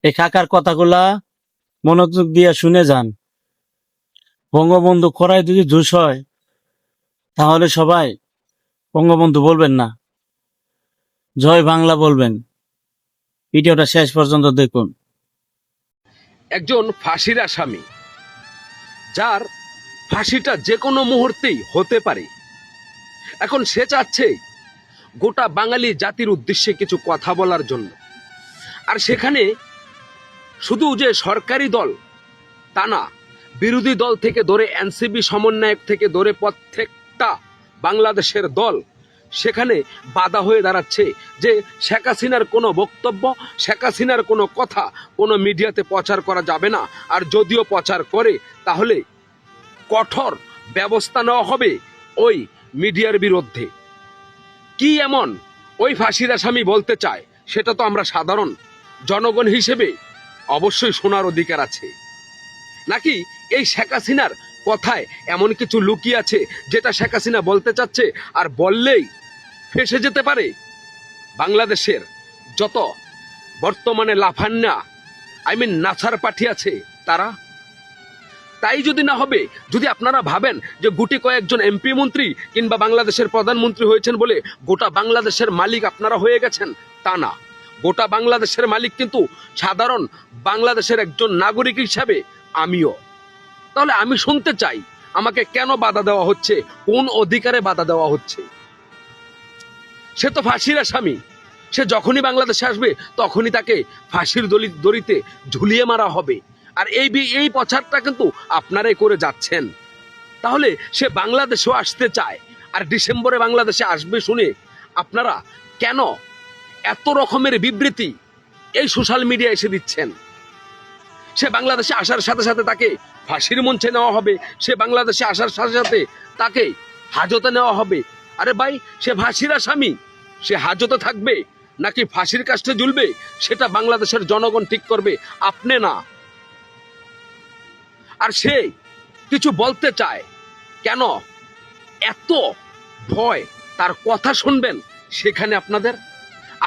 এই কাকার কথাগুলা মনোযোগ দিয়ে শুনে যান। বঙ্গবন্ধু খরায় যদি জুস হয়, তাহলে সবাই বঙ্গবন্ধু বলবেন না, জয় বাংলা বলবেন। ভিডিওটা শেষ পর্যন্ত দেখুন। একজন ফাঁসির আসামি, যার ফাঁসিটা যে কোনো মুহূর্তেই হতে পারে, এখন সে চাচ্ছে গোটা বাঙালি জাতির উদ্দেশ্যে কিছু কথা বলার জন্য। আর সেখানে শুধু যে সরকারি দল তা না, বিরোধী দল থেকে ধরে এনসিপি সমন্বয়ক থেকে ধরে প্রত্যেকটা বাংলাদেশের দল সেখানে বাধা হয়ে দাঁড়াচ্ছে যে শেখ হাসিনার কোনো বক্তব্য, শেখ হাসিনার কোনো কথা কোনো মিডিয়াতে প্রচার করা যাবে না। আর যদিও প্রচার করে তাহলে কঠোর ব্যবস্থা নেওয়া হবে ওই মিডিয়ার বিরুদ্ধে। কি এমন ওই ফাঁসির আসামি বলতে চায়, সেটা তো আমরা সাধারণ জনগণ হিসেবে অবশ্যই শোনার অধিকার আছে। নাকি এই শেখ হাসিনার কথায় এমন কিছু লুকিয়ে আছে যেটা শেখ হাসিনা বলতে চাচ্ছে, আর বললেই ফেসে যেতে পারে বাংলাদেশের যত বর্তমানে লাফান্না নাছার পাঠি আছে তারা? তাই যদি না হবে, যদি আপনারা ভাবেন যে গুটি কয়েকজন এমপি মন্ত্রী কিংবা বাংলাদেশের প্রধানমন্ত্রী হয়েছেন বলে গোটা বাংলাদেশের মালিক আপনারা হয়ে গেছেন, তা না। গোটা বাংলাদেশের মালিক কিন্তু সাধারণ বাংলাদেশের একজন নাগরিক হিসাবে আমিও। তাহলে আমি শুনতে চাই, আমাকে কেন বাধা দেওয়া হচ্ছে, কোন অধিকারে বাধা দেওয়া হচ্ছে? সে তো ফাঁসির আসামি, সে যখনই বাংলাদেশে আসবে তখনই তাকে ফাঁসির দড়িতে ঝুলিয়ে মারা হবে। আর এই প্রচারটা কিন্তু আপনারাই করে যাচ্ছেন। তাহলে সে বাংলাদেশেও আসতে চায়, আর ডিসেম্বরে বাংলাদেশে আসবে শুনে আপনারা কেন এত রকমের বিবৃতি এই সোশ্যাল মিডিয়া এসে দিচ্ছেন? সে বাংলাদেশে আসার সাথে সাথে তাকে ফাঁসির মঞ্চে নেওয়া হবে, সে বাংলাদেশে আসার সাথে সাথে তাকে হাজতে নেওয়া হবে। আরে ভাই, সে ফাঁসির আসামি, সে হাজতে থাকবে নাকি ফাঁসির কাষ্ঠে ঝুলবে সেটা বাংলাদেশের জনগণ ঠিক করবে, আপনি না। আর সে কিছু বলতে চায়, কেন এত ভয় তার কথা শুনবেন সেখানে আপনাদের?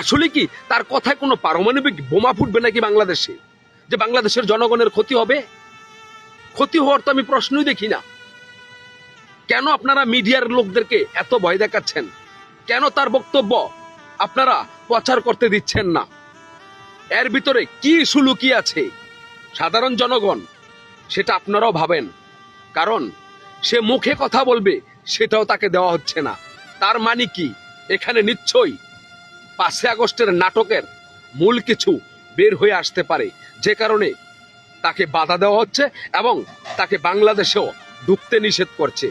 আসলে কি তার কথায় কোনো পারমাণবিক বোমা ফুটবে নাকি বাংলাদেশে, যে বাংলাদেশের জনগণের ক্ষতি হবে? ক্ষতি হওয়ার তো আমি প্রশ্নই দেখি না। কেন আপনারা মিডিয়ার লোকদেরকে এত ভয় দেখাচ্ছেন? কেন তার বক্তব্য আপনারা প্রচার করতে দিচ্ছেন না? এর ভিতরে কি ইস্যু লুকিয়ে আছে সাধারণ জনগণ সেটা আপনারাও ভাবেন। কারণ সে মুখে কথা বলবে সেটাও তাকে দেওয়া হচ্ছে না। তার মানে কি এখানে নিশ্চয়ই 5 আগস্টের নাটকের মূল কিছু বের হয়ে আসতে পারে, যে কারণে তাকে বাধা দেওয়া হচ্ছে এবং তাকে বাংলাদেশেও ঢুকতে নিষেধ করছে।